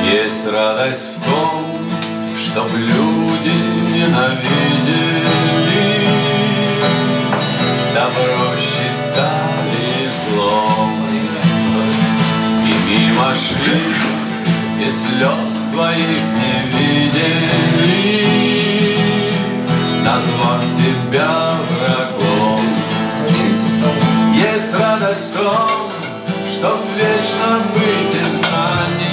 Есть радость в том, чтоб люди ненавидели, добро считали злом, и мимо шли, и слез твоих не видели, назвав себя врагом. Есть радость в том, чтоб вечно быть изгнанником,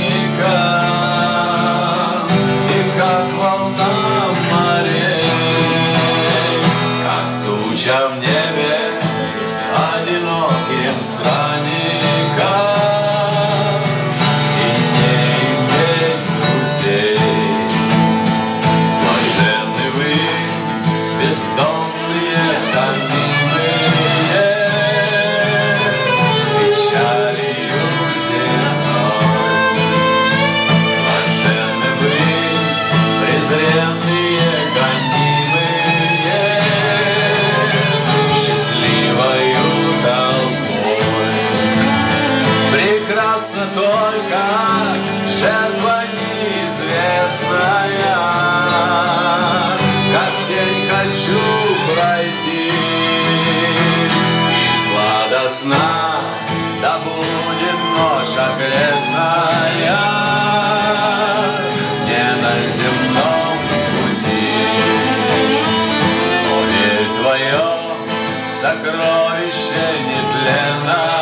и как волна в море, как туча в небе, одиноким странником, и не иметь друзей. Блаженны вы, бездомные, томимые печалью земной. Блаженны вы, презренные, гонимые счастливою толпой. Прекрасна только жертва неизвестная, как день хочу пройти, и сладостна да будет ночь окрестная не на земном пути. Но верь, твое сокровище нетленное